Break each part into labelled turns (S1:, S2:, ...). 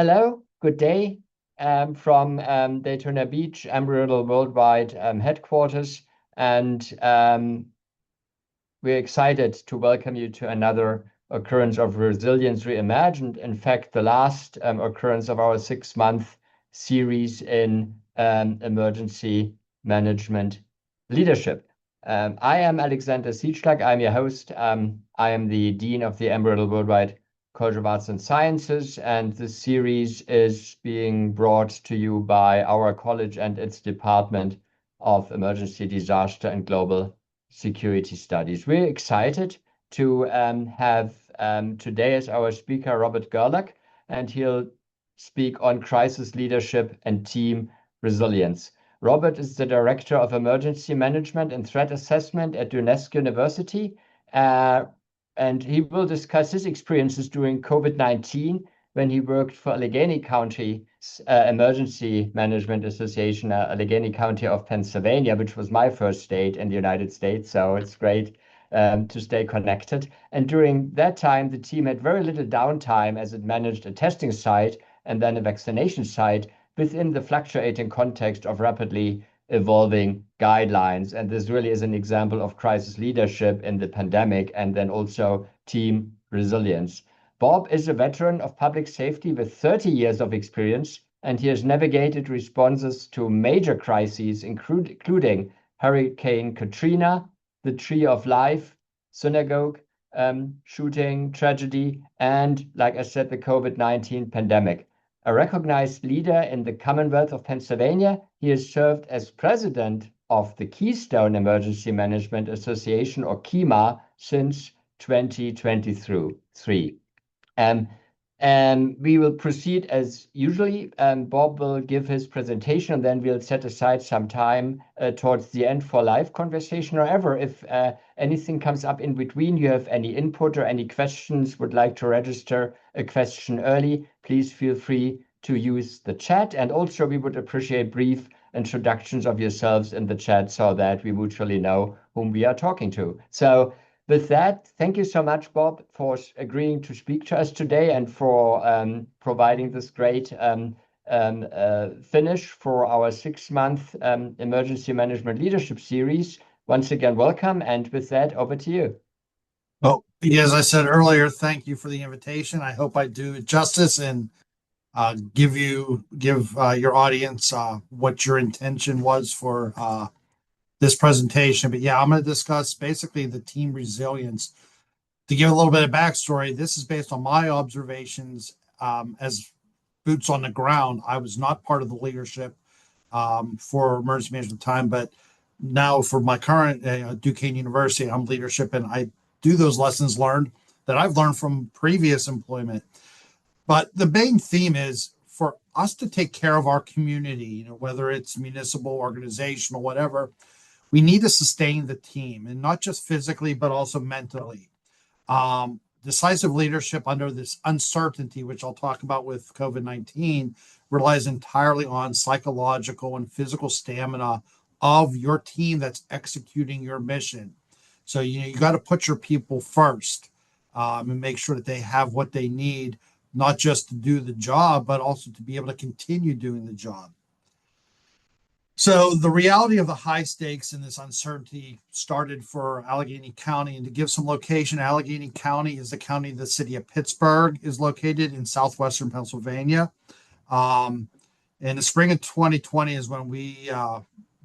S1: Hello, good day from Daytona Beach, Embry-Riddle Worldwide headquarters, and we're excited to welcome you to another occurrence of Resilience Reimagined. In fact, the last occurrence of our 6-month series in emergency management leadership. I am Alexander Sietschlag. I'm your host. I am the Dean of the Embry-Riddle Worldwide College of Arts and Sciences, and this series is being brought to you by our college and its Department of Emergency, Disaster, and Global Security Studies. We're excited to have today as our speaker Robert Gerlach, and he'll speak on crisis leadership and team resilience. Robert is the Director of Emergency Management and Threat Assessment at Duquesne University, and he will discuss his experiences during COVID-19 when he worked for Allegheny County Emergency Management Association, Allegheny County of Pennsylvania, which was my first state in the United States. So it's great to stay connected. And during that time, the team had very little downtime as it managed a testing site and then a vaccination site within the fluctuating context of rapidly evolving guidelines. And this really is an example of crisis leadership in the pandemic and then also team resilience. Bob is a veteran of public safety with 30 years of experience, and he has navigated responses to major crises, including Hurricane Katrina, the Tree of Life, synagogue shooting tragedy, and, like I said, the COVID-19 pandemic. A recognized leader in the Commonwealth of Pennsylvania, he has served as president of the Keystone Emergency Management Association, or KEMA, since 2023. And we will proceed as usually. Bob will give his presentation, and then we'll set aside some time towards the end for live conversation. However, if anything comes up in between, you have any input or any questions, would like to register a question early, please feel free to use the chat. And also, we would appreciate brief introductions of yourselves in the chat so that we mutually know whom we are talking to. So with that, thank you so much, Bob, for agreeing to speak to us today and for providing this great finish for our 6-month emergency management leadership series. Once again, welcome. And with that, over to you.
S2: Well, as I said earlier, thank you for the invitation. I hope I do it justice and give your audience what your intention was for this presentation. But yeah, I'm going to discuss basically the team resilience. To give a little bit of backstory, this is based on my observations as boots on the ground. I was not part of the leadership for emergency management time, but now for my current Duquesne University, I'm leadership, and I do those lessons learned that I've learned from previous employment. But the main theme is for us to take care of our community, whether it's municipal, organizational, whatever. We need to sustain the team, and not just physically, but also mentally. Decisive leadership under this uncertainty, which I'll talk about with COVID-19, relies entirely on psychological and physical stamina of your team that's executing your mission. So, you got to put your people first and make sure that they have what they need, not just to do the job, but also to be able to continue doing the job. So the reality of the high stakes in this uncertainty started for Allegheny County. And to give some location, Allegheny County is the county the city of Pittsburgh is located in southwestern Pennsylvania. In the spring of 2020 is when we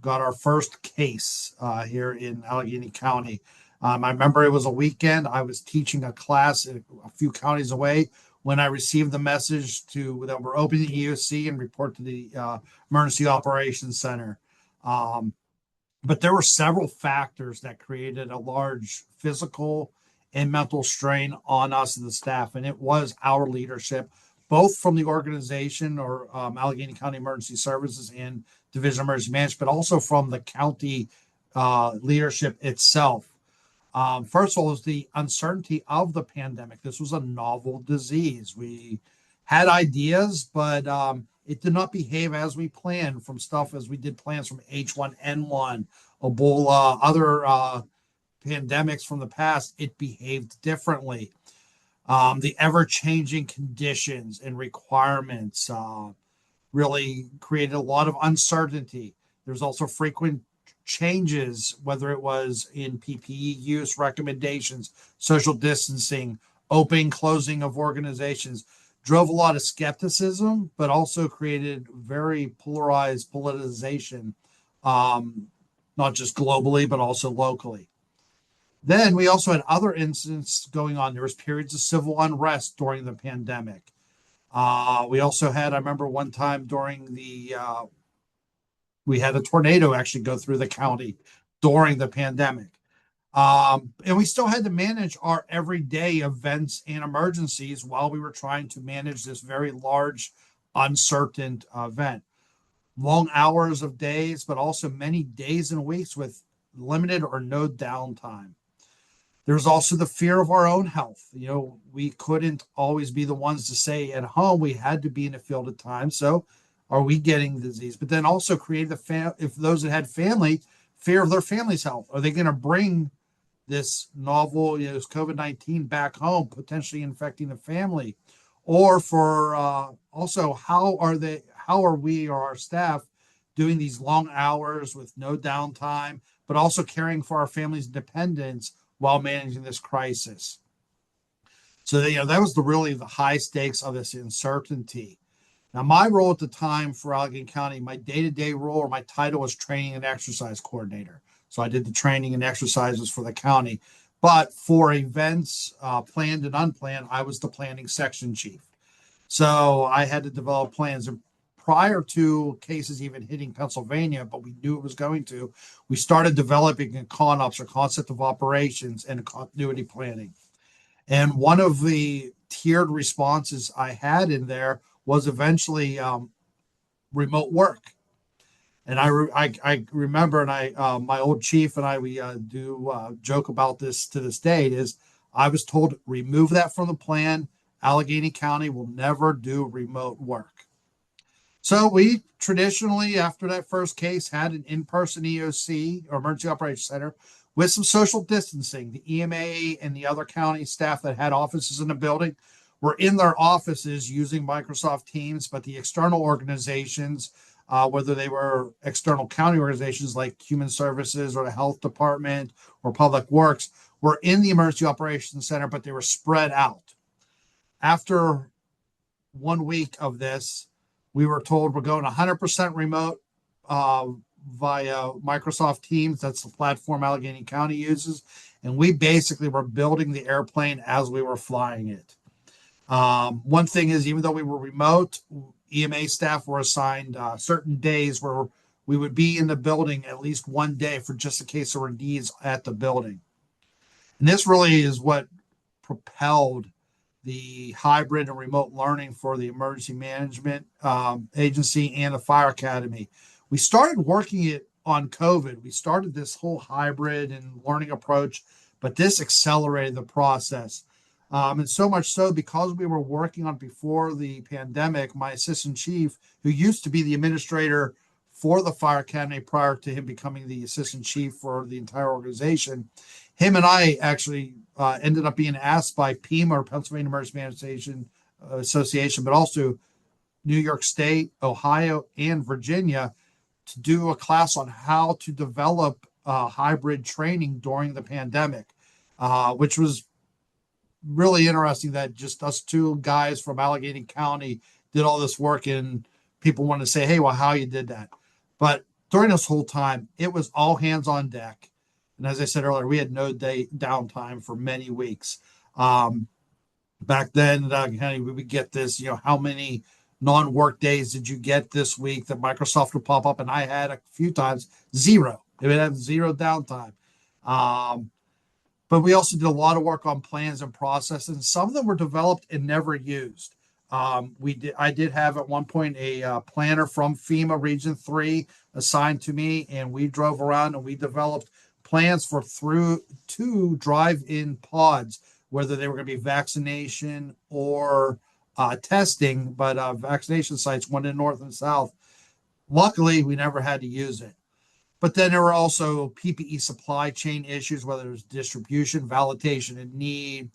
S2: got our first case here in Allegheny County. I remember it was a weekend. I was teaching a class a few counties away when I received the message that we're opening the EOC and report to the Emergency Operations Center. But there were several factors that created a large physical and mental strain on us and the staff, and it was our leadership, both from the organization or Allegheny County Emergency Services and Division of Emergency Management, but also from the county leadership itself. First of all, is the uncertainty of the pandemic. This was a novel disease. We had ideas, but it did not behave as we planned from stuff as we did plans from H1N1, Ebola, other pandemics from the past. It behaved differently. The ever-changing conditions and requirements really created a lot of uncertainty. There's also frequent changes, whether it was in PPE use recommendations, social distancing, opening, closing of organizations, drove a lot of skepticism, but also created very polarized politicization, not just globally, but also locally. Then we also had other incidents going on. There was periods of civil unrest during the pandemic. We also had, I remember one time during we had a tornado actually go through the county during the pandemic. And we still had to manage our everyday events and emergencies while we were trying to manage this very large, uncertain event. Long hours of days, but also many days and weeks with limited or no downtime. There's also the fear of our own health. We couldn't always be the ones to say at home. We had to be in the field at times. So are we getting disease? But then also create if those that had family, fear of their family's health. Are they going to bring this novel, this COVID-19 back home, potentially infecting the family? Or for also, how are we or our staff doing these long hours with no downtime, but also caring for our family's dependents while managing this crisis? So that was really the high stakes of this uncertainty. Now, my role at the time for Allegheny County, my day-to-day role or my title was training and exercise coordinator. So I did the training and exercises for the county. But for events, planned and unplanned, I was the planning section chief. So I had to develop plans. And prior to cases even hitting Pennsylvania, but we knew it was going to, we started developing a CONOPS, or concept of operations, and continuity planning. And one of the tiered responses I had in there was eventually remote work. And I remember, and my old chief and I, we do joke about this to this day, is I was told, remove that from the plan. Allegheny County will never do remote work. So we traditionally, after that first case, had an in-person EOC, or Emergency Operations Center, with some social distancing. The EMA and the other county staff that had offices in the building were in their offices using Microsoft Teams, but the external organizations, whether they were external county organizations like Human Services or the Health Department or Public Works, were in the Emergency Operations Center, but they were spread out. After 1 week of this, we were told we're going 100% remote via Microsoft Teams. That's the platform Allegheny County uses. And we basically were building the airplane as we were flying it. One thing is, even though we were remote, EMA staff were assigned certain days where we would be in the building at least one day for just in case there were needs at the building. And this really is what propelled the hybrid and remote learning for the Emergency Management Agency and the Fire Academy. We started working it on COVID. We started this whole hybrid and learning approach, but this accelerated the process. And so much so, because we were working on before the pandemic, my assistant chief, who used to be the administrator for the Fire Academy prior to him becoming the assistant chief for the entire organization, him and I actually ended up being asked by PEMA, or Pennsylvania Emergency Management Association, but also New York State, Ohio, and Virginia, to do a class on how to develop hybrid training during the pandemic, which was really interesting that just us two guys from Allegheny County did all this work, and people wanted to say, hey, well, how you did that. But during this whole time, it was all hands on deck. And as I said earlier, we had no day downtime for many weeks. Back then, we would get this, how many non-work days did you get this week that Microsoft would pop up? And I had a few times zero. It would have zero downtime. But we also did a lot of work on plans and processes. And some of them were developed and never used. I did have at one point a planner from FEMA Region 3 assigned to me, and we drove around and we developed plans for two drive-in pods, whether they were going to be vaccination or testing, but vaccination sites, one in north and south. Luckily, we never had to use it. But then there were also PPE supply chain issues, whether it was distribution, validation and need,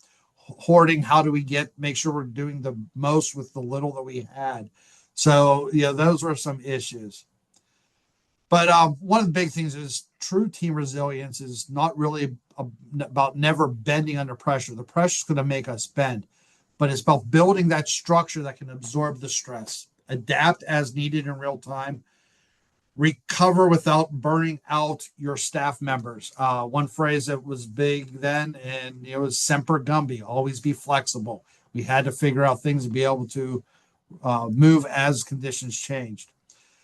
S2: hoarding. How do we make sure we're doing the most with the little that we had? So, those were some issues. But one of the big things is true team resilience is not really about never bending under pressure. The pressure is going to make us bend, but it's about building that structure that can absorb the stress, adapt as needed in real time, recover without burning out your staff members. One phrase that was big then, and it was semper gumby, always be flexible. We had to figure out things to be able to move as conditions changed.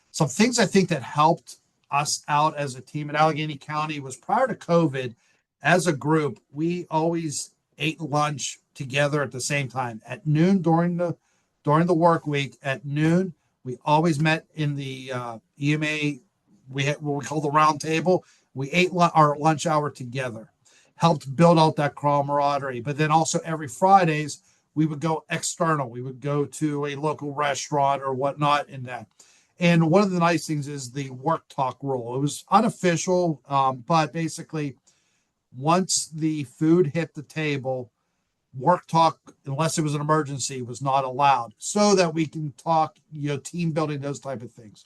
S2: Some things I think that helped us out as a team at Allegheny County was prior to COVID, as a group, we always ate lunch together at the same time at noon during the work week. At noon, we always met in the EMA. We had what we call the round table. We ate our lunch hour together, helped build out that camaraderie. But then also every Fridays, we would go external. We would go to a local restaurant or whatnot in that. And one of the nice things is the work talk rule. It was unofficial, but basically, once the food hit the table, work talk, unless it was an emergency, was not allowed, so that we can talk, team building, those type of things.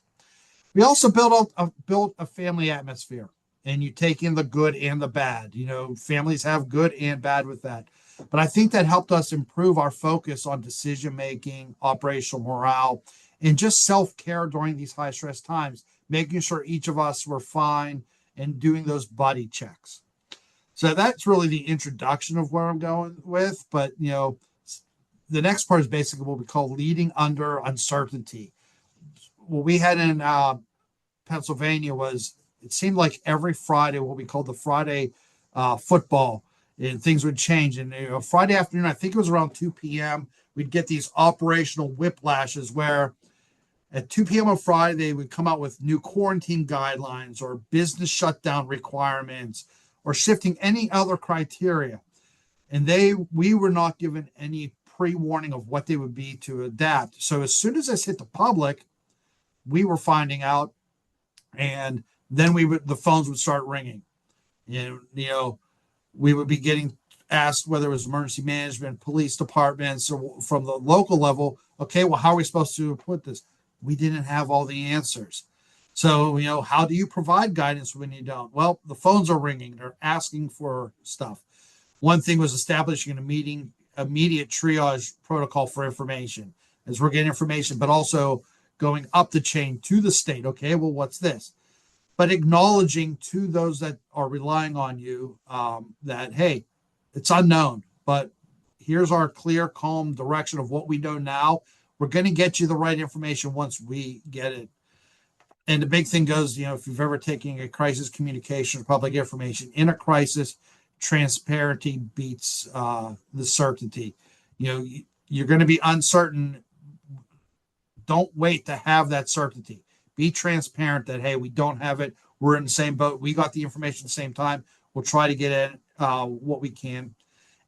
S2: We also built a family atmosphere, and you take in the good and the bad. Families have good and bad with that. But I think that helped us improve our focus on decision-making, operational morale, and just self-care during these high-stress times, making sure each of us were fine and doing those buddy checks. So that's really the introduction of where I'm going with. But, the next part is basically what we call leading under uncertainty. What we had in Pennsylvania was, it seemed like every Friday, what we called the Friday football, and things would change. And Friday afternoon, I think it was around 2 p.m., we'd get these operational whiplashes where at 2 p.m. on Friday, they would come out with new quarantine guidelines or business shutdown requirements or shifting any other criteria. And we were not given any pre-warning of what they would be to adapt. So as soon as this hit the public, we were finding out, and then the phones would start ringing. We would be getting asked whether it was emergency management, police departments, or from the local level, okay, well, how are we supposed to put this? We didn't have all the answers. So, how do you provide guidance when you don't? Well, the phones are ringing. They're asking for stuff. One thing was establishing an immediate triage protocol for information as we're getting information, but also going up the chain to the state. Okay, well, what's this? But acknowledging to those that are relying on you that, hey, it's unknown, but here's our clear, calm direction of what we know now. We're going to get you the right information once we get it. And the big thing goes, if you've ever taken a crisis communication or public information in a crisis, transparency beats the certainty. You're going to be uncertain. Don't wait to have that certainty. Be transparent that, hey, we don't have it. We're in the same boat. We got the information at the same time. We'll try to get in what we can.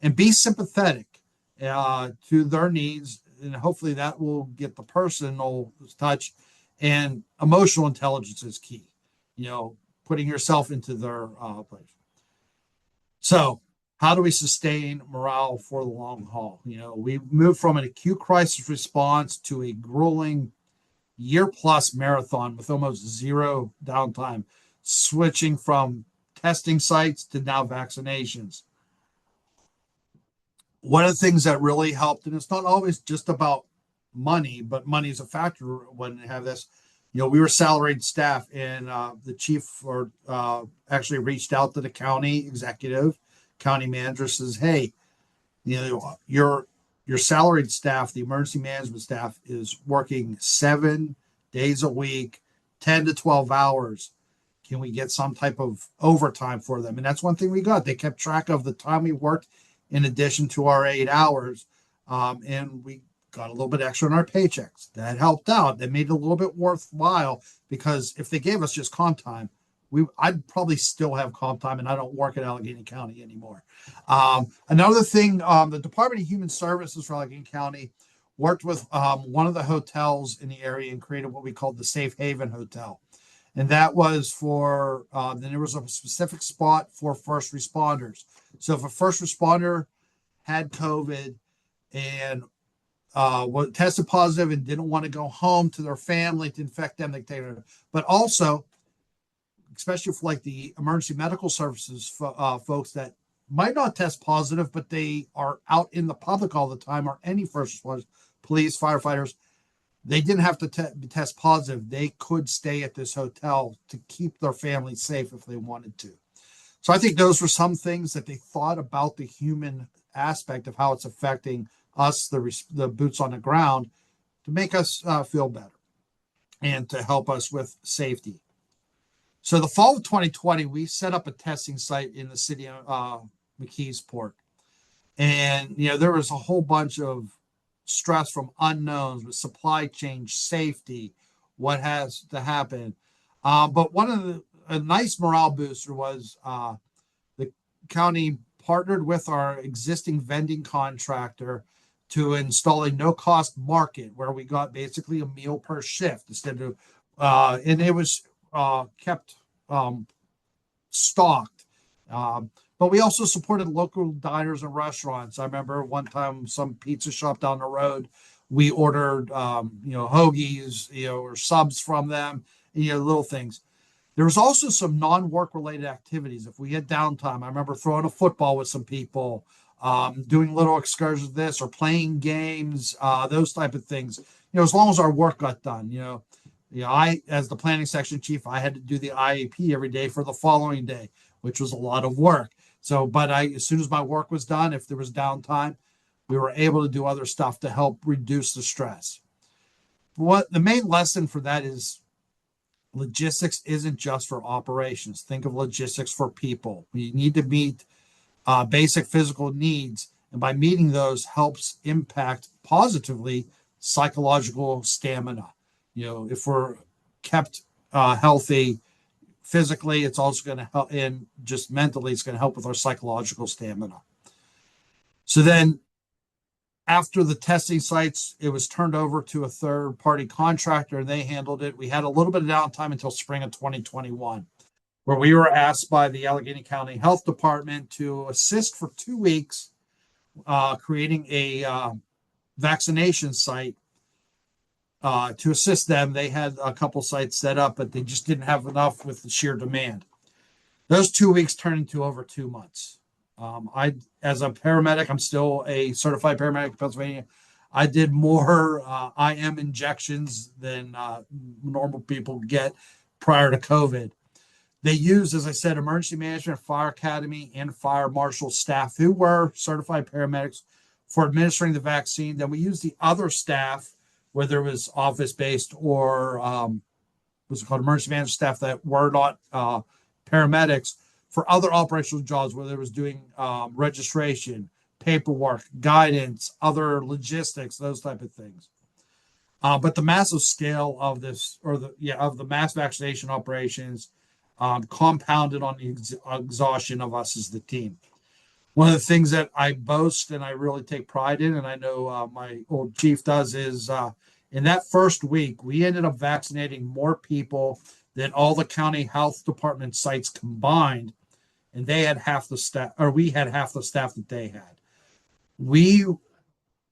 S2: And be sympathetic to their needs. And hopefully that will get the personal touch. And emotional intelligence is key. Putting yourself into their place. So how do we sustain morale for the long haul? We moved from an acute crisis response to a grueling year-plus marathon with almost zero downtime, switching from testing sites to now vaccinations. One of the things that really helped, and it's not always just about money, but money is a factor when you have this. We were salaried staff, and the chief actually reached out to the county executive, county manager, says, hey, your salaried staff, the emergency management staff, is working 7 days a week, 10 to 12 hours. Can we get some type of overtime for them? And that's one thing we got. They kept track of the time we worked in addition to our 8 hours. And we got a little bit extra in our paychecks. That helped out. That made it a little bit worthwhile, because if they gave us just comp time, I'd probably still have comp time, and I don't work at Allegheny County anymore. Another thing, the Department of Human Services for Allegheny County worked with one of the hotels in the area and created what we called the Safe Haven Hotel. And that was for, then there was a specific spot for first responders. So if a first responder had COVID and tested positive and didn't want to go home to their family to infect them. But also, especially for like the emergency medical services folks that might not test positive, but they are out in the public all the time, or any first responders, police, firefighters, they didn't have to test positive. They could stay at this hotel to keep their family safe if they wanted to. So I think those were some things that they thought about the human aspect of how it's affecting us, the boots on the ground, to make us feel better and to help us with safety. So the fall of 2020, we set up a testing site in the city of McKeesport. And, there was a whole bunch of stress from unknowns with supply chain, safety, what has to happen. But one of a nice morale booster was the county partnered with our existing vending contractor to install a no-cost market where we got basically a meal per shift instead of, and it was kept stocked. But we also supported local diners and restaurants. I remember one time some pizza shop down the road, we ordered, hoagies, or subs from them, little things. There was also some non-work related activities. If we had downtime, I remember throwing a football with some people, doing little excursions of this or playing games, those type of things, as long as our work got done, I, as the planning section chief, I had to do the IAP every day for the following day, which was a lot of work. So, but as soon as my work was done, if there was downtime, we were able to do other stuff to help reduce the stress. What the main lesson for that is, logistics isn't just for operations. Think of logistics for people. We need to meet basic physical needs, and by meeting those helps impact positively psychological stamina. If we're kept healthy physically, it's also going to help, and just mentally, it's going to help with our psychological stamina. So then after the testing sites, it was turned over to a third-party contractor, and they handled it. We had a little bit of downtime until spring of 2021, where we were asked by the Allegheny County Health Department to assist for 2 weeks, creating a vaccination site to assist them. They had a couple sites set up, but they just didn't have enough with the sheer demand. Those 2 weeks turned into over 2 months. As a paramedic, I'm still a certified paramedic in Pennsylvania. I did more IM injections than normal people get prior to COVID. They used, as I said, emergency management, fire academy, and fire marshal staff who were certified paramedics for administering the vaccine. Then we used the other staff, whether it was office-based or what's it called, emergency management staff that were not paramedics, for other operational jobs, whether it was doing registration, paperwork, guidance, other logistics, those type of things. But the massive scale of this, of the mass vaccination operations, compounded on the exhaustion of us as the team. One of the things that I boast and I really take pride in, and I know my old chief does, is in that first week, we ended up vaccinating more people than all the county health department sites combined. And they had half the staff, or we had half the staff that they had.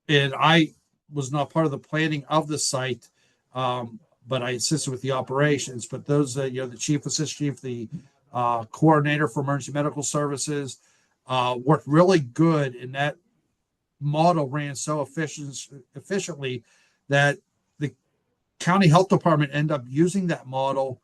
S2: I was not part of the planning of the site, but I assisted with the operations. But those, the chief, assistant chief, the coordinator for emergency medical services, worked really good, and that model ran so efficiently that the county health department ended up using that model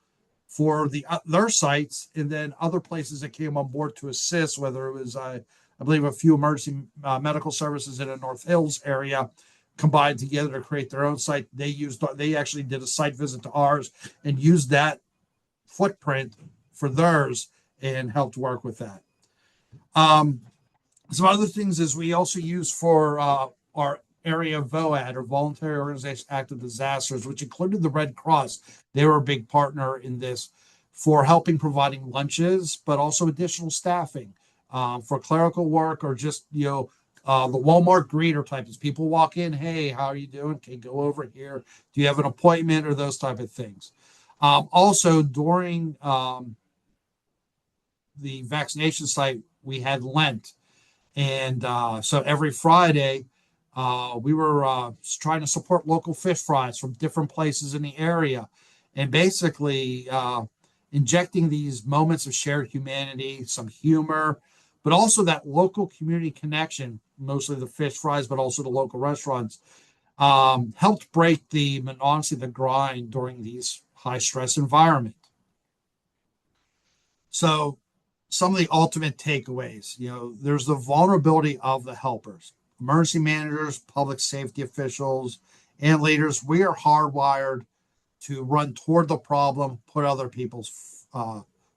S2: for their sites, and then other places that came on board to assist, whether it was, I believe, a few emergency medical services in the North Hills area combined together to create their own site. They actually did a site visit to ours and used that footprint for theirs and helped work with that. Some other things is we also use for our area of VOAD, or Voluntary Organization Active Disasters, which included the Red Cross. They were a big partner in this for helping providing lunches, but also additional staffing for clerical work, or just, the Walmart greeter types. People walk in, hey, how are you doing? Okay, go over here. Do you have an appointment, or those type of things? Also, during the vaccination site, we had Lent. And so every Friday, we were trying to support local fish fries from different places in the area, and basically injecting these moments of shared humanity, some humor, but also that local community connection, mostly the fish fries, but also the local restaurants, helped break the monotony, the grind during these high stress environment. So some of the ultimate takeaways, there's the vulnerability of the helpers, emergency managers, public safety officials, and leaders. We are hardwired to run toward the problem, put other people's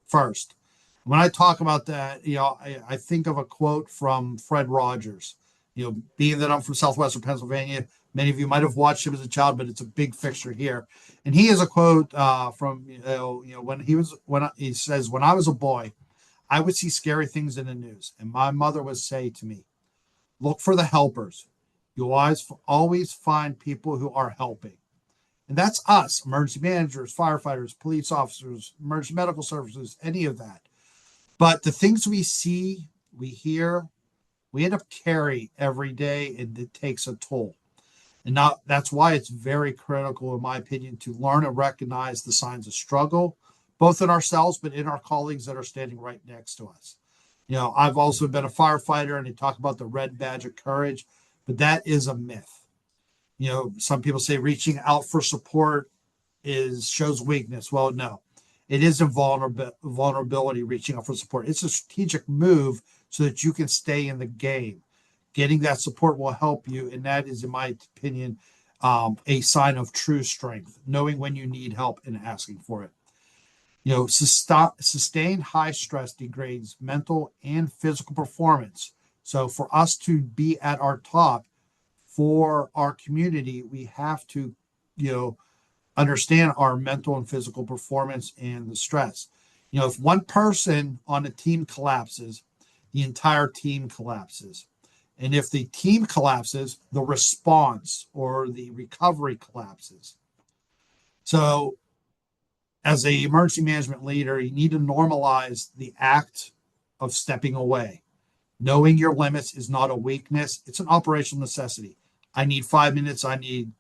S2: first. When I talk about that, I think of a quote from Fred Rogers. Being that I'm from southwestern Pennsylvania, many of you might have watched him as a child, but it's a big fixture here. And he has a quote from when he says, "When I was a boy, I would see scary things in the news, and my mother would say to me, 'Look for the helpers. You'll always find people who are helping.'" And that's us, emergency managers, firefighters, police officers, emergency medical services, any of that. But the things we see, we hear, we end up carry every day, and it takes a toll. And now that's why it's very critical, in my opinion, to learn and recognize the signs of struggle, both in ourselves, but in our colleagues that are standing right next to us. I've also been a firefighter, and they talk about the red badge of courage, but that is a myth. Some people say reaching out for support shows weakness. Well, no, it is a vulnerability, reaching out for support. It's a strategic move so that you can stay in the game. Getting that support will help you, and that is, in my opinion, a sign of true strength, knowing when you need help and asking for it. Sustained high stress degrades mental and physical performance. So for us to be at our top for our community, we have to, understand our mental and physical performance and the stress. If one person on a team collapses, the entire team collapses. And if the team collapses, the response or the recovery collapses. So as an emergency management leader, you need to normalize the act of stepping away. Knowing your limits is not a weakness. It's an operational necessity. I need 5 minutes. I need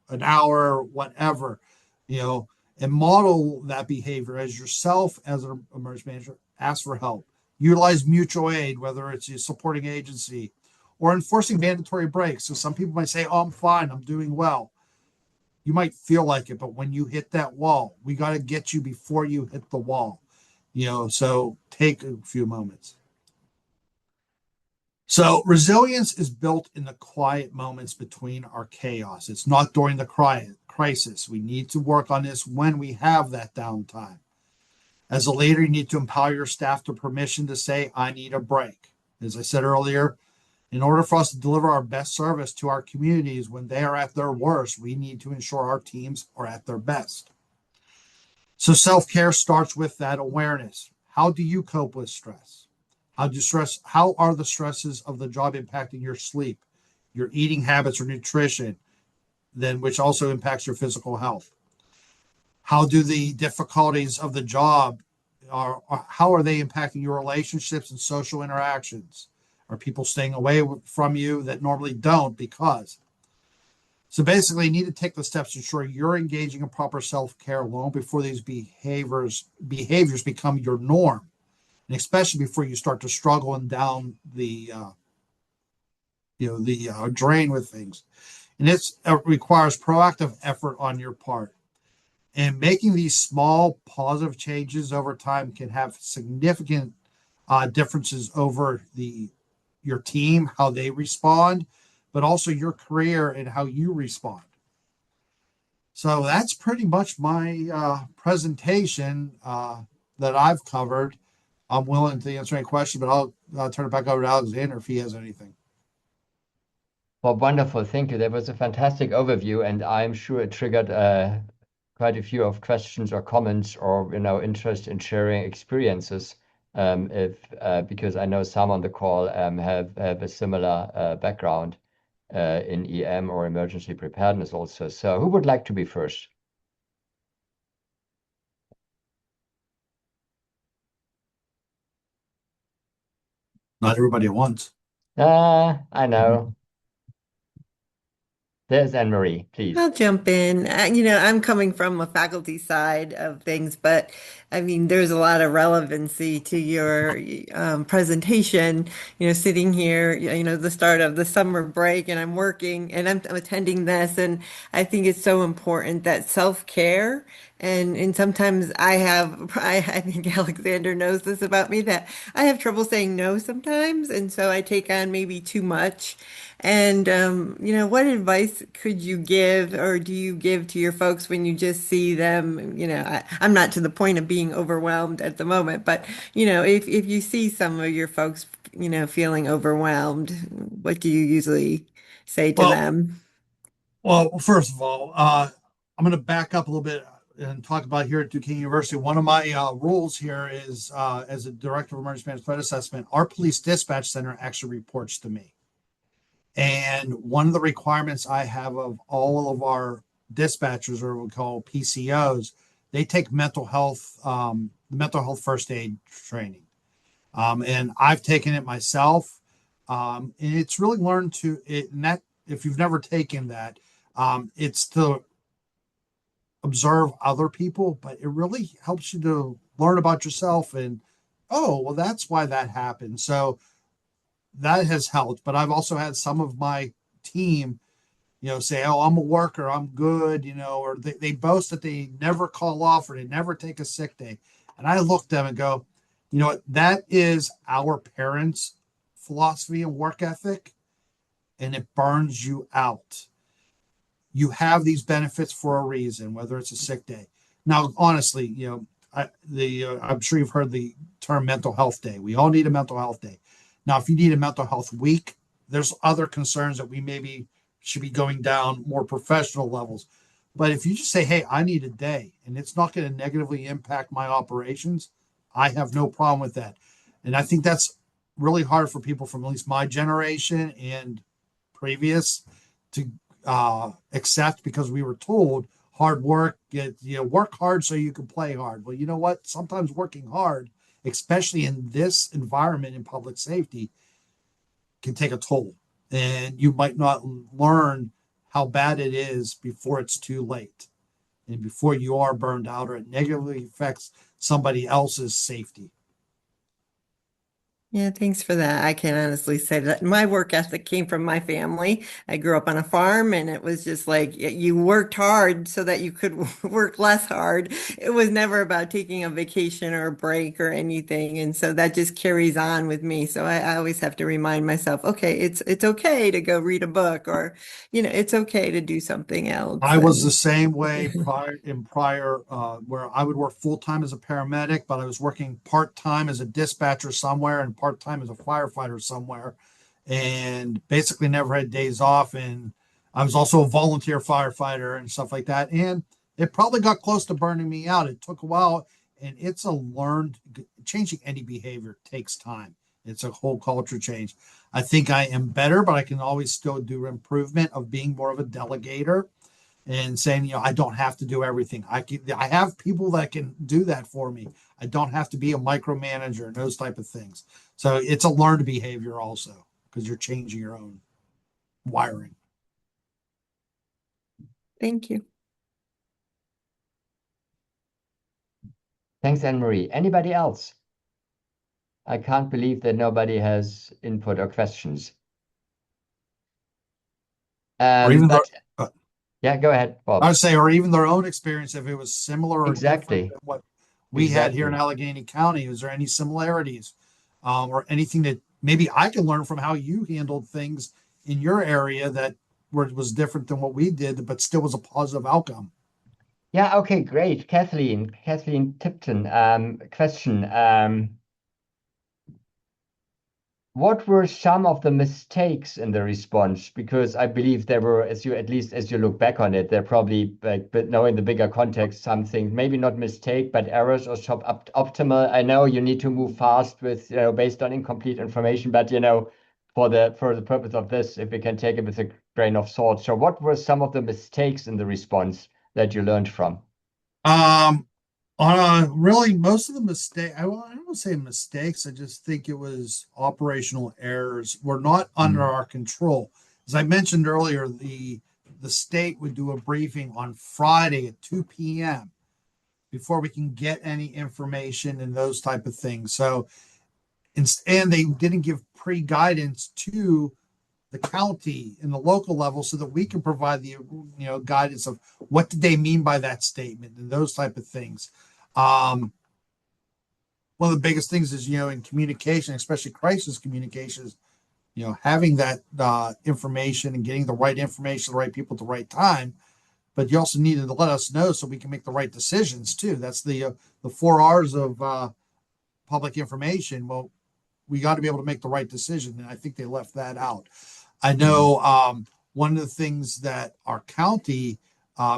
S2: an hour, whatever, and model that behavior as yourself as an emergency manager. Ask for help. Utilize mutual aid, whether it's a supporting agency or enforcing mandatory breaks. So some people might say, "Oh, I'm fine. I'm doing well." You might feel like it, but when you hit that wall, we got to get you before you hit the wall. So take a few moments. So resilience is built in the quiet moments between our chaos. It's not during the crisis. We need to work on this when we have that downtime. As a leader, you need to empower your staff to permission to say, "I need a break." As I said earlier, in order for us to deliver our best service to our communities when they are at their worst, we need to ensure our teams are at their best. So self-care starts with that awareness. How do you cope with stress? How are the stresses of the job impacting your sleep, your eating habits or nutrition, then which also impacts your physical health? How do the difficulties of the job how are they impacting your relationships and social interactions? Are people staying away from you that normally don't because? So basically, you need to take the steps to ensure you're engaging in proper self-care long before these behaviors become your norm, and especially before you start to struggle and down the drain with things. And it requires proactive effort on your part. And making these small positive changes over time can have significant differences over your team, how they respond, but also your career and how you respond. So that's pretty much my presentation that I've covered. I'm willing to answer any question, but I'll turn it back over to Alexander if he has anything.
S1: Well, wonderful. Thank you. That was a fantastic overview, and I'm sure it triggered quite a few of questions or comments or interest in sharing experiences. Because I know some on the call have a similar background in EM or emergency preparedness also. So who would like to be first?
S2: Not everybody at once.
S1: I know. There's Anne-Marie, please.
S3: I'll jump in. I'm coming from a faculty side of things, but I mean, there's a lot of relevancy to your presentation. Sitting here, the start of the summer break, and I'm working and I'm attending this, and I think it's so important that self-care. And sometimes I think Alexander knows this about me that I have trouble saying no sometimes, and so I take on maybe too much. And what advice could you give or do you give to your folks when you just see them? I'm not to the point of being overwhelmed at the moment, but if you see some of your folks, feeling overwhelmed, what do you usually say to
S2: Well,
S3: them?
S2: well, first of all, I'm going to back up a little bit and talk about here at Duquesne University. One of my roles here is as a director of emergency management threat assessment, our police dispatch center actually reports to me. And one of the requirements I have of all of our dispatchers, or what we call PCOs, they take mental health first aid training. And I've taken it myself. And it's really learned to it. And that, if you've never taken that, it's to observe other people, but it really helps you to learn about yourself. And, oh, well, that's why that happened. So that has helped. But I've also had some of my team, say, oh, I'm a worker, I'm good, or they boast that they never call off or they never take a sick day. And I look at them and go, you know what, that is our parents' philosophy and work ethic, and it burns you out. You have these benefits for a reason, whether it's a sick day. Now, honestly, I'm sure you've heard the term mental health day. We all need a mental health day. Now, if you need a mental health week, there's other concerns that we maybe should be going down more professional levels. But if you just say, hey, I need a day and it's not going to negatively impact my operations, I have no problem with that. And I think that's really hard for people from at least my generation and previous to accept, because we were told hard work, work hard so you can play hard. Well, you know what? Sometimes working hard, especially in this environment in public safety, can take a toll. And you might not learn how bad it is before it's too late and before you are burned out or it negatively affects somebody else's safety.
S3: Yeah, thanks for that. I can honestly say that my work ethic came from my family. I grew up on a farm and it was just like you worked hard so that you could work less hard. It was never about taking a vacation or a break or anything. And so that just carries on with me. So I always have to remind myself, okay, it's okay to go read a book or, it's okay to do something else.
S2: I was the same way prior, where I would work full time as a paramedic, but I was working part time as a dispatcher somewhere and part time as a firefighter somewhere, and basically never had days off. And I was also a volunteer firefighter and stuff like that. And it probably got close to burning me out. It took a while, and it's a learned changing any behavior takes time. It's a whole culture change. I think I am better, but I can always still do improvement of being more of a delegator and saying, I don't have to do everything. I have people that can do that for me. I don't have to be a micromanager and those type of things. So it's a learned behavior also, because you're changing your own wiring.
S3: Thank you.
S1: Thanks, Anne-Marie. Anybody else? I can't believe that nobody has input or questions.
S2: Or even
S1: yeah, go ahead, Bob.
S2: I would say, or even their own experience, if it was similar or
S1: Exactly.
S2: different than what we had here in Allegheny County. Was there any similarities or anything that maybe I can learn from how you handled things in your area that was different than what we did, but still was a positive outcome?
S1: Yeah, okay, great. Kathleen Tipton, question. What were some of the mistakes in the response? Because I believe there were, at least as you look back on it, there probably, but knowing the bigger context, something maybe not mistake, but errors or optimal. I know you need to move fast with, based on incomplete information, but for the purpose of this, if we can take it with a grain of salt. So, what were some of the mistakes in the response that you learned from?
S2: Really, most of the I don't want to say mistakes. I just think it was operational errors were not under
S1: Mm.
S2: our control. As I mentioned earlier, the state would do a briefing on Friday at 2 p.m. before we can get any information and those type of things. So, and they didn't give pre-guidance to the county and the local level so that we can provide the guidance of what did they mean by that statement and those type of things. Um, One of the biggest things is in communication, especially crisis communications, having that information and getting the right information, the right people at the right time. But you also needed to let us know so we can make the right decisions too. That's the 4 R's of public information. Well, we got to be able to make the right decision, and I think they left that out. I know one of the things that our county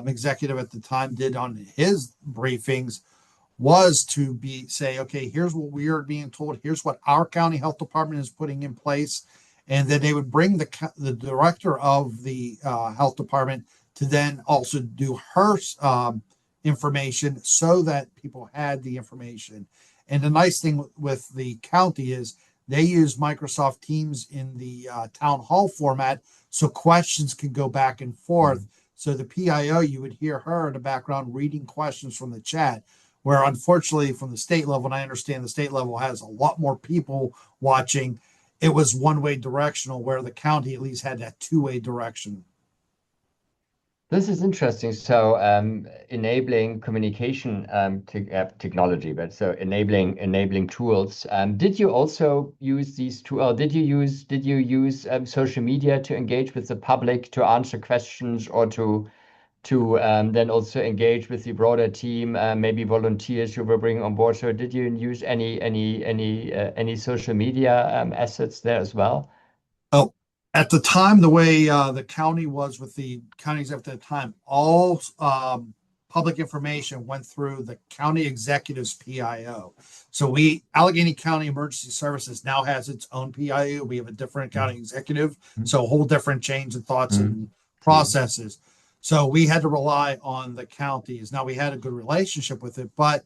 S2: executive at the time did on his briefings was to say, okay, here's what we are being told. Here's what our county health department is putting in place. And then they would bring the director of the health department to then also do her information so that people had the information. And the nice thing with the county is they use Microsoft Teams in the town hall format, so questions can go back and forth. So the PIO, you would hear her in the background reading questions from the chat, where unfortunately from the state level, and I understand the state level has a lot more people watching, it was one-way directional, where the county at least had that two-way direction.
S1: This is interesting. So enabling communication technology, but so enabling tools. Did you also use these tools? Did you use social media to engage with the public, to answer questions, or to then also engage with the broader team, maybe volunteers you were bringing on board? So did you use any social media assets there as well?
S2: Oh, at the time, the way the county was with the counties at that time, all public information went through the county executive's PIO. So Allegheny County Emergency Services now has its own PIO. We have a different county executive, so a whole different change of thoughts and processes. So we had to rely on the counties. Now we had a good relationship with it, but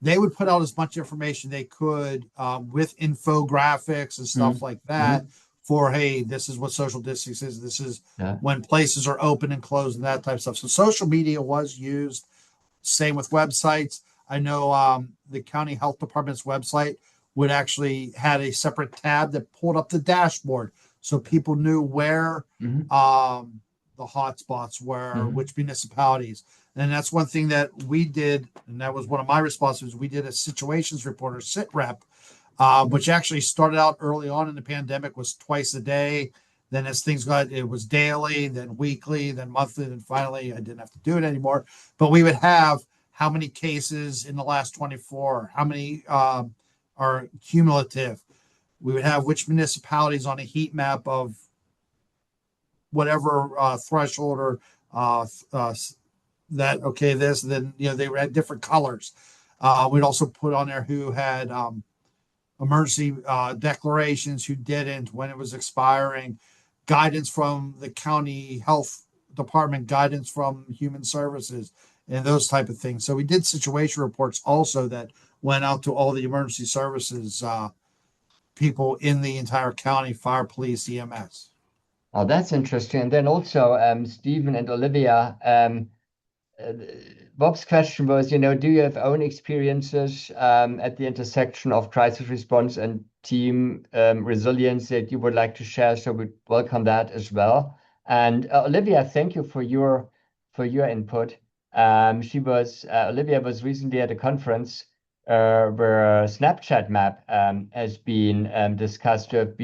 S2: they would put out as much information they could with infographics and stuff like that for, hey, this is what social distancing is. This is when places are open and closed and that type of stuff. So social media was used. Same with websites. I know the county health department's website would actually had a separate tab that pulled up the dashboard, so people knew where the hot spots were, which municipalities. And that's one thing that we did, and that was one of my responsibilities. We did a situations report, or sit rep, which actually started out early on in the pandemic, was twice a day. Then as things got, it was daily, then weekly, then monthly, and finally I didn't have to do it anymore. But we would have how many cases in the last 24, how many are cumulative. We would have which municipalities on a heat map of whatever threshold or that, okay, this, then, they had different colors. We'd also put on there who had emergency declarations, who didn't, when it was expiring, guidance from the county health department, guidance from human services, and those type of things. So we did situation reports also that went out to all the emergency services people in the entire county, fire, police, EMS.
S1: Oh, that's interesting. And then also, Stephen and Olivia, Bob's question was, do you have own experiences at the intersection of crisis response and team resilience that you would like to share? So we welcome that as well. And Olivia, thank you for your input. Olivia was recently at a conference where a Snapchat map has been discussed to have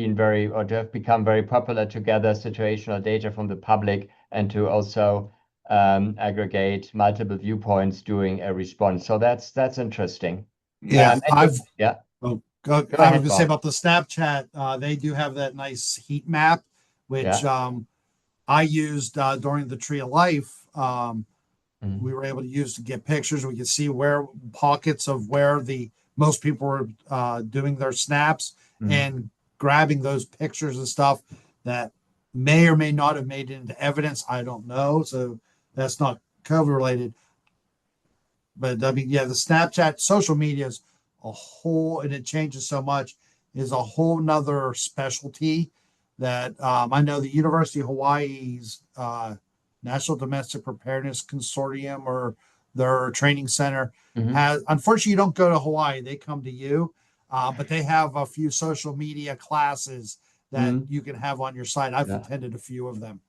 S1: become very popular to gather situational data from the public and to also aggregate multiple viewpoints during a response. So that's interesting.
S2: Yeah,
S1: I
S2: was going to say about the Snapchat, they do have that nice heat map, which I used during the Tree of Life. We were able to use to get pictures. We could see where pockets of where the most people were doing their snaps and grabbing those pictures and stuff that may or may not have made it into evidence. I don't know. So that's not COVID related. But I mean, yeah, the Snapchat social media is a whole, and it changes so much, is a whole nother specialty that I know the University of Hawaii's National Domestic Preparedness Consortium, or their training center, has, unfortunately, you don't go to Hawaii, they come to you, but they have a few social media classes that you can have on your site. I've attended a few of them.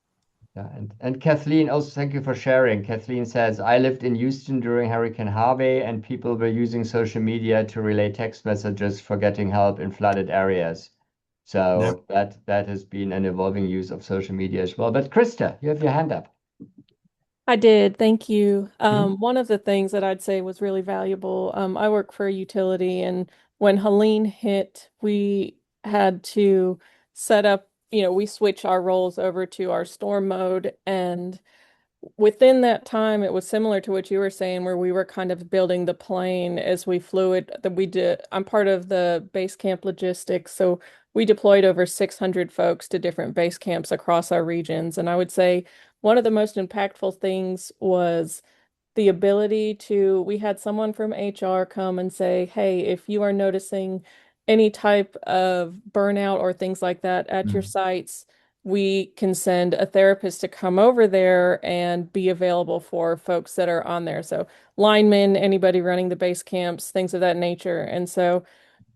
S1: Yeah, and Kathleen, also thank you for sharing. Kathleen says, I lived in Houston during Hurricane Harvey, and people were using social media to relay text messages for getting help in flooded areas. So that has been an evolving use of social media as well. But Krista, you have your hand up.
S4: I did. Thank you. One of the things that I'd say was really valuable, I work for a utility, and when Helene hit, we had to set up, we switch our roles over to our storm mode. And within that time, it was similar to what you were saying, where we were kind of building the plane as we flew it. That we did. I'm part of the base camp logistics, so we deployed over 600 folks to different base camps across our regions. And I would say one of the most impactful things was the ability to, we had someone from HR come and say, hey, if you are noticing any type of burnout or things like that at your sites, we can send a therapist to come over there and be available for folks that are on there. So linemen, anybody running the base camps, things of that nature. And so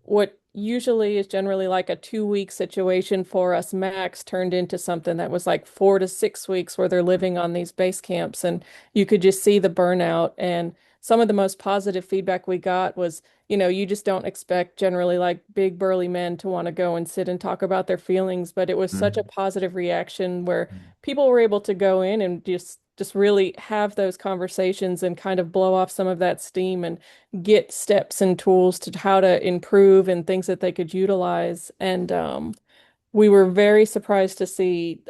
S4: what usually is generally like a 2-week situation for us max turned into something that was like 4 to 6 weeks, where they're living on these base camps, and you could just see the burnout. And some of the most positive feedback we got was, you just don't expect generally like big burly men to want to go and sit and talk about their feelings, but it was such a positive reaction where people were able to go in and just really have those conversations and kind of blow off some of that steam and get steps and tools to how to improve and things that they could utilize. And we were very surprised to see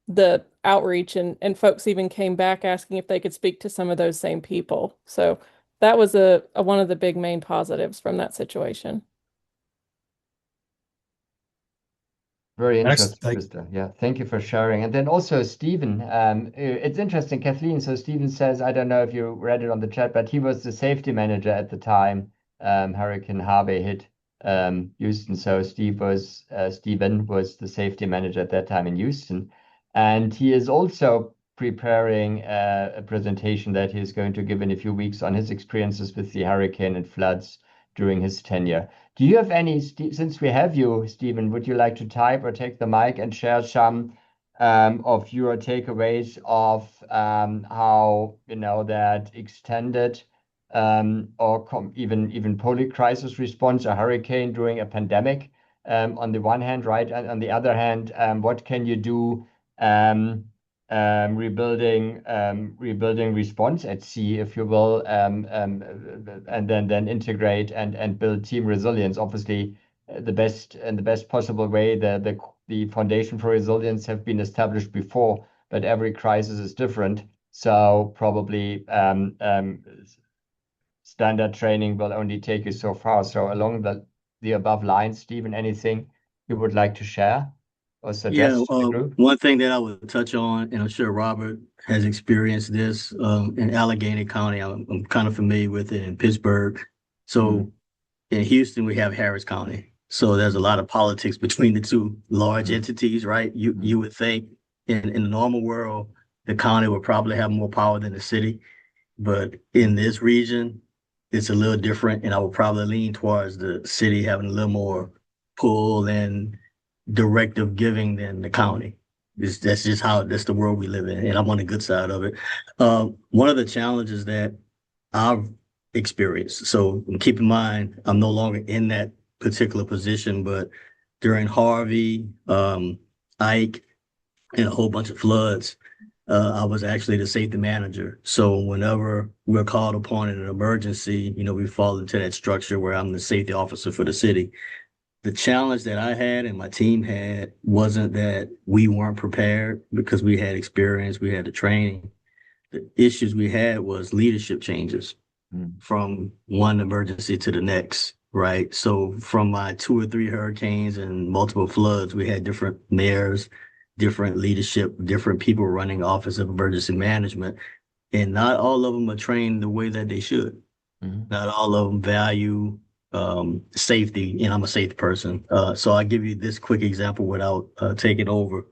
S4: the outreach, and folks even came back asking if they could speak to some of those same people. So that was one of the big main positives from that situation.
S1: Very interesting, Krista. Yeah, thank you for sharing. And then also Stephen, it's interesting, Kathleen. So Stephen says, I don't know if you read it on the chat, but he was the safety manager at the time Hurricane Harvey hit Houston. So Stephen was the safety manager at that time in Houston. And he is also preparing a presentation that he's going to give in a few weeks on his experiences with the hurricane and floods during his tenure. Do you have any, since we have you, Stephen, would you like to type or take the mic and share some of your takeaways of how, that extended or even poly-crisis response, a hurricane during a pandemic, on the one hand, right? And on the other hand, what can you do rebuilding response at sea, if you will, and then integrate and build team resilience. Obviously, the best possible way, the foundation for resilience have been established before, but every crisis is different. So probably standard training will only take you so far. So along the above lines, Stephen, anything you would like to share?
S5: One thing that I would touch on, and I'm sure Robert has experienced this in Allegheny County. I'm kind of familiar with it in Pittsburgh. So in Houston, we have Harris County. So there's a lot of politics between the two large entities, right? You would think in the normal world, the county would probably have more power than the city. But in this region, it's a little different. And I would probably lean towards the city having a little more pull and directive giving than the county. That's the world we live in, and I'm on the good side of it. One of the challenges that I've experienced, so keep in mind, I'm no longer in that particular position, but during Harvey, Ike, and a whole bunch of floods, I was actually the safety manager. So whenever we're called upon in an emergency, we fall into that structure where I'm the safety officer for the city. The challenge that I had and my team had wasn't that we weren't prepared, because we had experience, we had the training. The issues we had was leadership changes from one emergency to the next, right? So from my 2 or 3 hurricanes and multiple floods, we had different mayors, different leadership, different people running Office of Emergency Management. and not all of them are trained the way that they should. Not all of them value safety, and I'm a safety person. So I'll give you this quick example without taking over.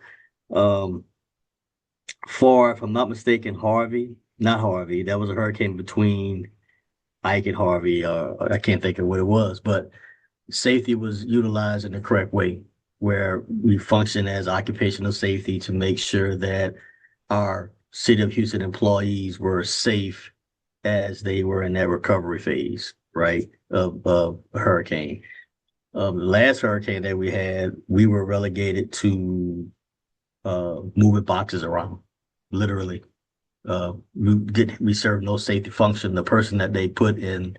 S5: For, if I'm not mistaken, not Harvey, that was a hurricane between Ike and Harvey. I can't think of what it was, but safety was utilized in the correct way, where we function as occupational safety to make sure that our City of Houston employees were safe as they were in that recovery phase, right, of a hurricane. The last hurricane that we had, we were relegated to moving boxes around, literally. We served no safety function. The person that they put in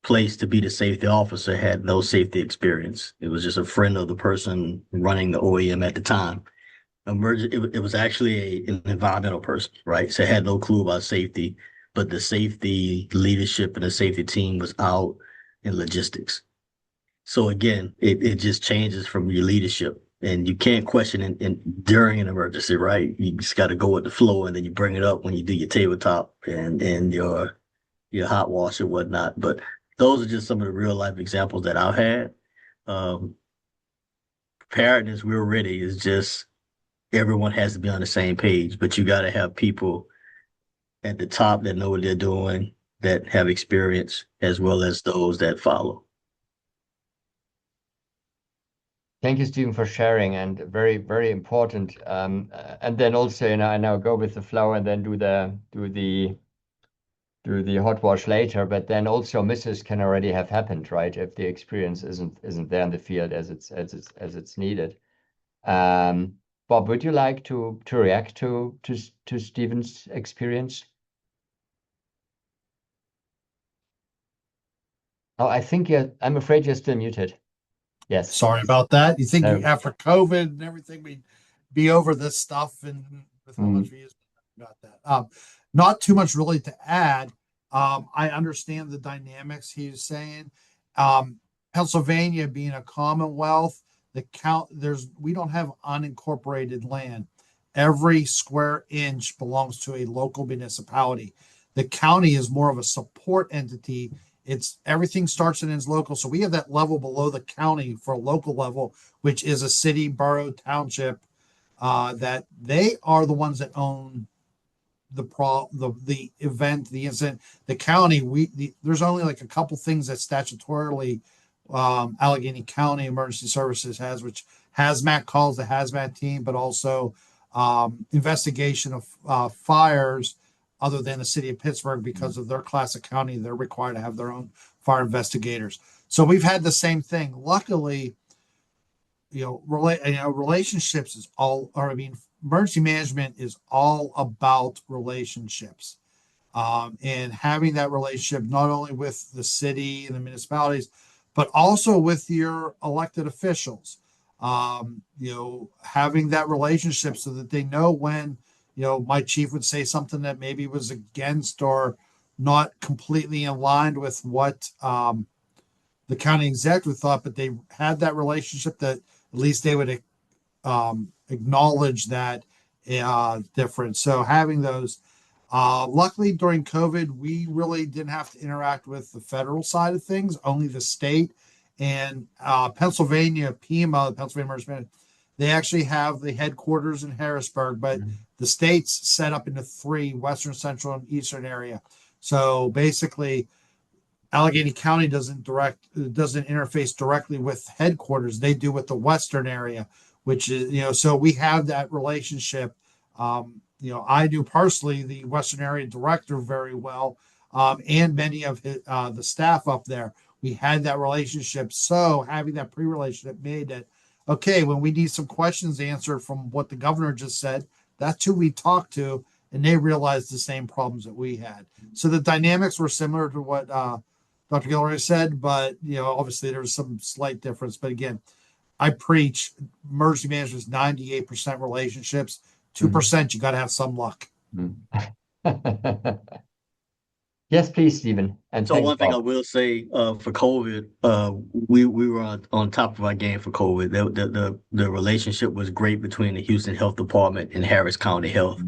S5: place to be the safety officer had no safety experience. It was just a friend of the person running the OEM at the time. It was actually an environmental person, right? So it had no clue about safety, but the safety leadership and the safety team was out in logistics. So again, it just changes from your leadership, and you can't question it during an emergency, right? You just got to go with the flow, and then you bring it up when you do your tabletop and your hot wash and whatnot. But those are just some of the real life examples that I've had. Preparedness, we're ready. Is just everyone has to be on the same page, but you got to have people at the top that know what they're doing, that have experience, as well as those that follow.
S1: Thank you, Stephen, for sharing, and very, very important. And then also, I now go with the flow and then do the hot wash later. But then also misses can already have happened, right? If the experience isn't there in the field as it's needed. Bob, would you like to react to Stephen's experience? Oh, I'm afraid you're still muted. Yes.
S2: Sorry about that. You think
S1: No.
S2: after COVID and everything, we'd be over this stuff, and with how much we used about that. Not too much really to add. I understand the dynamics he's saying. Pennsylvania being a Commonwealth, we don't have unincorporated land. Every square inch belongs to a local municipality. The county is more of a support entity. Everything starts and ends local. So we have that level below the county for a local level, which is a city, borough, township, that they are the ones that own the event, the incident. The county, there's only like a couple things that statutorily Allegheny County Emergency Services has, which hazmat calls the hazmat team, but also investigation of fires. Other than the city of Pittsburgh, because of their class of county, they're required to have their own fire investigators. So we've had the same thing. Luckily, relationships is emergency management is all about relationships, and having that relationship not only with the city and the municipalities, but also with your elected officials. Having that relationship so that they know when. My chief would say something that maybe was against or not completely aligned with what the county executive thought, but they had that relationship that at least they would acknowledge that difference. So having those, luckily during COVID, we really didn't have to interact with the federal side of things, only the state. And Pennsylvania, FEMA, Pennsylvania Emergency Management, they actually have the headquarters in Harrisburg, but the state's set up into 3, Western, Central, and Eastern area. So basically, Allegheny County doesn't interface directly with headquarters. They do with the Western area, which is, so we have that relationship. I do personally the Western area director very well, and many of the staff up there. We had that relationship. So having that pre-relationship made that, okay, when we need some questions answered from what the governor just said, that's who we talked to, and they realized the same problems that we had. So the dynamics were similar to what Dr. Gilroy said, but obviously there's some slight difference. But again, I preach emergency management is 98% relationships, 2% you got to have some luck.
S1: Yes, please, Stephen. And
S5: so one thing Bob. I will say for COVID, we were on top of our game for COVID. The relationship was great between the Houston Health Department and Harris County Health.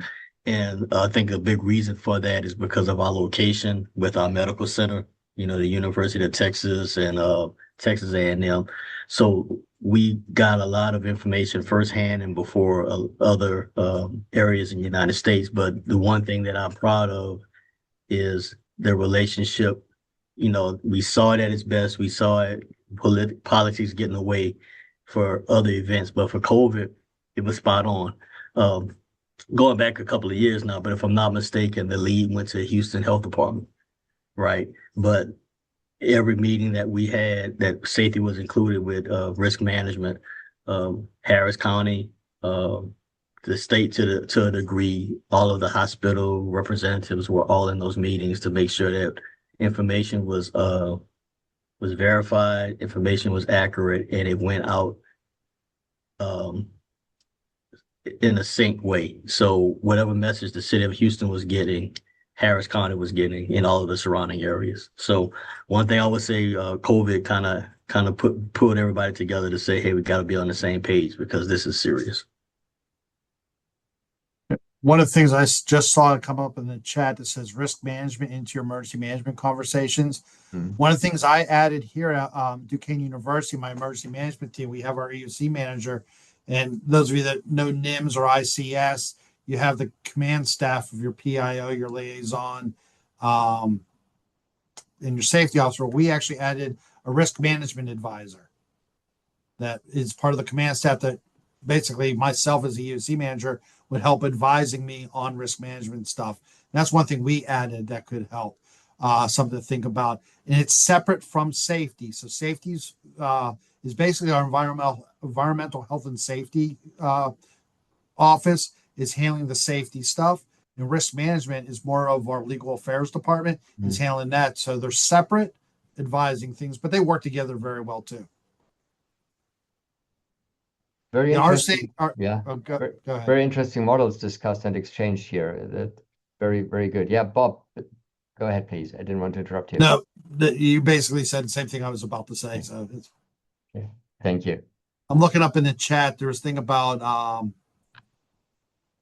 S5: And I think a big reason for that is because of our location with our medical center, the University of Texas and Texas A&M. So we got a lot of information firsthand and before other areas in the United States. But the one thing that I'm proud of is the relationship. We saw it at its best. We saw it politics getting away for other events, but for COVID, it was spot on. Going back a couple of years now, but if I'm not mistaken, the lead went to Houston Health Department, right? But every meeting that we had, that safety was included with risk management, Harris County, the state to a degree, all of the hospital representatives were all in those meetings to make sure that information was verified, information was accurate, and it went out in a sync way. So whatever message the city of Houston was getting, Harris County was getting in all of the surrounding areas. So one thing I would say, COVID kind of put everybody together to say, hey, we got to be on the same page because this is serious.
S2: One of the things I just saw come up in the chat that says risk management into your emergency management conversations. One of the things I added here at Duquesne University, my emergency management team, we have our EUC manager. And those of you that know NIMS or ICS, you have the command staff of your PIO, your liaison, and your safety officer. We actually added a risk management advisor that is part of the command staff that basically myself as a EUC manager would help advising me on risk management stuff. And that's one thing we added that could help, something to think about. And it's separate from safety. So safety is basically our environmental health and safety office is handling the safety stuff. And risk management is more of our legal affairs department is handling that. So they're separate advising things, but they work together very well too.
S1: Very interesting.
S2: Go ahead.
S1: Very interesting models discussed and exchanged here. That very, very good. Yeah, Bob, go ahead, please. I didn't want to interrupt you.
S2: No, you basically said the same thing I was about to say. So it's...
S1: Okay. Thank you.
S2: I'm looking up in the chat. There was a thing about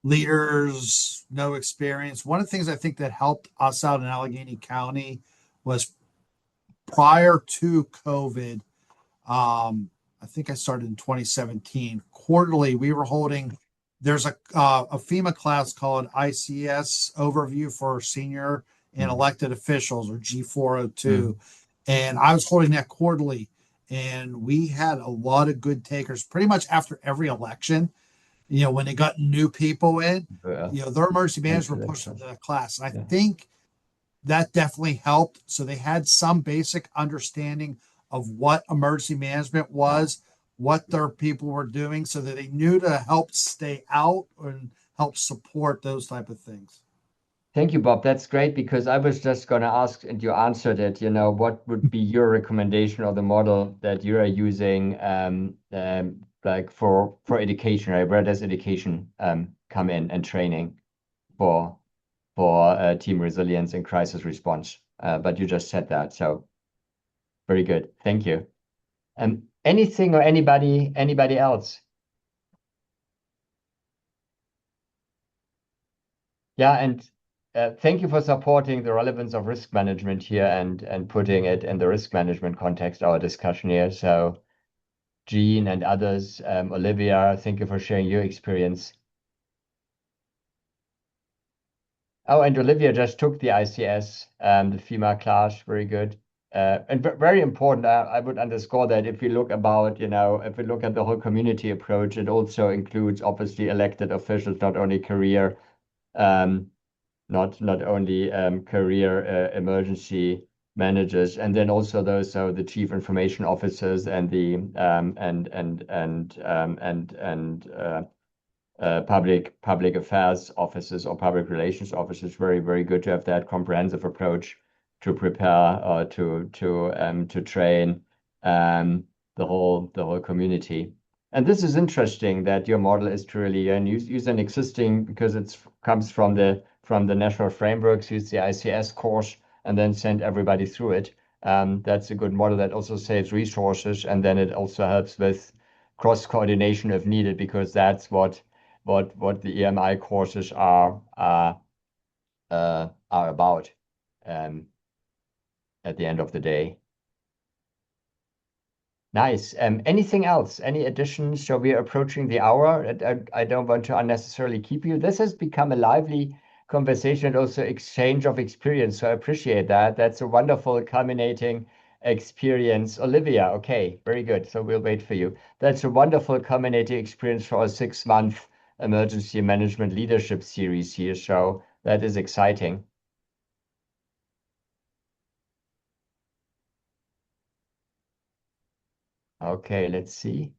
S2: leaders, no experience. One of the things I think that helped us out in Allegheny County was prior to COVID. I think I started in 2017. Quarterly, we were holding. There's a FEMA class called ICS Overview for Senior and Elected Officials, or G402, and I was holding that quarterly. And we had a lot of good takers pretty much after every election. When they got new people in, their emergency managers were pushed into the class. And I think that definitely helped. So they had some basic understanding of what emergency management was, what their people were doing, so that they knew to help stay out and help support those type of things.
S1: Thank you, Bob. That's great, because I was just going to ask, and you answered it, what would be your recommendation or the model that you are using like for education, right? Where does education come in and training for team resilience and crisis response? But you just said that, so very good. Thank you. Anything or anybody else? Yeah, and thank you for supporting the relevance of risk management here and putting it in the risk management context, our discussion here. So Jean and others, Olivia, thank you for sharing your experience. Oh, and Olivia just took the ICS, the FEMA class, very good. And very important, I would underscore that if we look about, if we look at the whole community approach, it also includes obviously elected officials, not only career, not only career emergency managers, and then also those, so the chief information officers and the public affairs officers or public relations officers. Very, very good to have that comprehensive approach to prepare to train the whole community. And this is interesting that your model is to really use an existing, because it comes from the national frameworks, use the ICS course and then send everybody through it. That's a good model that also saves resources, and then it also helps with cross coordination if needed, because that's what what the EMI courses are about at the end of the day. Nice. Anything else? Any additions? So we are approaching the hour. I don't want to unnecessarily keep you. This has become a lively conversation and also exchange of experience. So I appreciate that. That's a wonderful culminating experience. Olivia, okay, very good. So we'll wait for you. That's a wonderful culminating experience for our 6-month emergency management leadership series here. So that is exciting. Okay, let's see.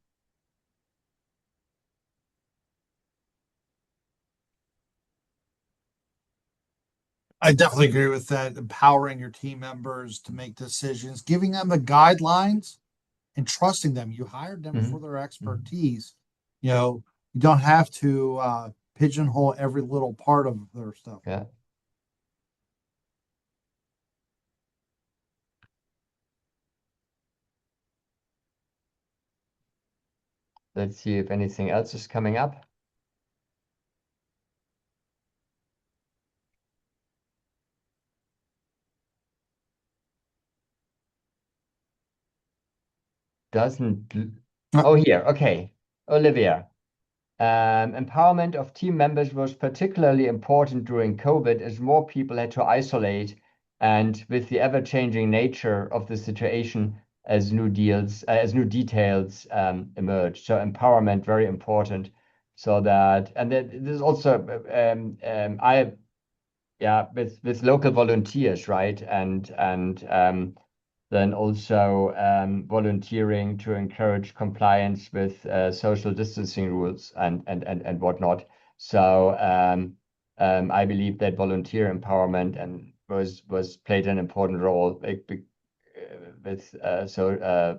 S2: I definitely agree with that. Empowering your team members to make decisions, giving them the guidelines and trusting them. You hired them for their expertise. You know, you don't have to pigeonhole every little part of their stuff.
S1: Yeah. Let's see if anything else is coming up. Oh, here. Okay. Olivia. Empowerment of team members was particularly important during COVID as more people had to isolate, and with the ever-changing nature of the situation as new details emerge. So empowerment very important. So that, and then there's also with local volunteers, right? And then also volunteering to encourage compliance with social distancing rules and whatnot. So I believe that volunteer empowerment and was played an important role with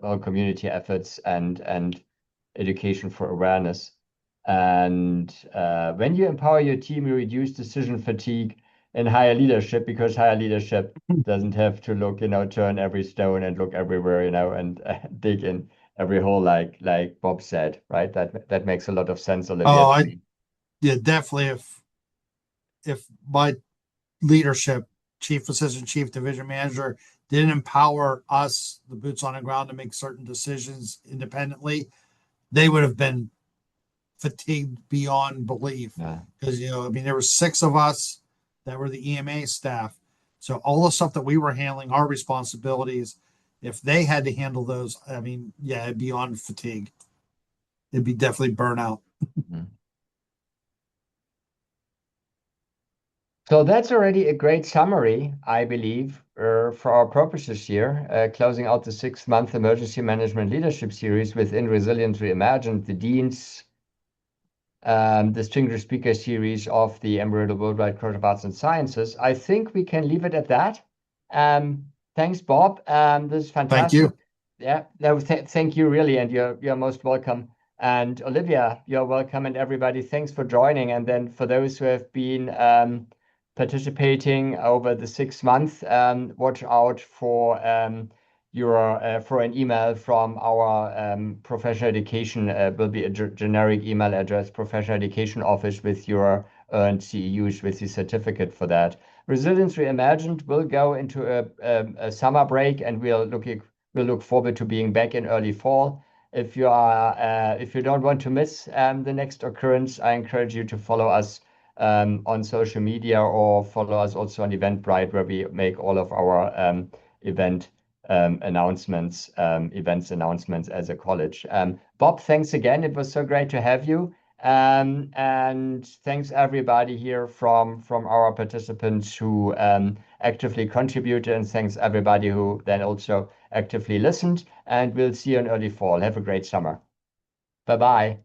S1: all community efforts and education for awareness. And when you empower your team, you reduce decision fatigue and higher leadership, because higher leadership doesn't have to look, turn every stone and look everywhere, and dig in every hole, like Bob said, right? That makes a lot of sense, Olivia.
S2: Yeah, definitely. If my leadership, chief assistant, chief division manager, didn't empower us, the boots on the ground, to make certain decisions independently, they would have been fatigued beyond belief. Because there were 6 of us that were the EMA staff. So all the stuff that we were handling, our responsibilities, if they had to handle those, it'd be on fatigue. It'd be definitely burnout.
S1: So that's already a great summary, I believe, for our purposes here, closing out the 6-month emergency management leadership series within Resilience Reimagined, the Dean's distinguished speaker series of the Embry-Riddle Worldwide College of Arts and Sciences. I think we can leave it at that. Thanks, Bob. This is fantastic.
S2: Thank you.
S1: Yeah, no, thank you, really, and you're most welcome. And Olivia, you're welcome, and everybody, thanks for joining. And then for those who have been participating over the 6 months, watch out for for an email from our professional education. Will be a generic email address, professional education office, with your earned CEUs, with the certificate for that. Resilience Reimagined will go into a summer break, and we'll look forward to being back in early fall. If you don't want to miss the next occurrence, I encourage you to follow us on social media, or follow us also on Eventbrite, where we make all of our events announcements as a college. Bob, thanks again. It was so great to have you. And thanks everybody here from our participants who actively contributed, and thanks everybody who then also actively listened. And we'll see you in early fall. Have a great summer. Bye-bye.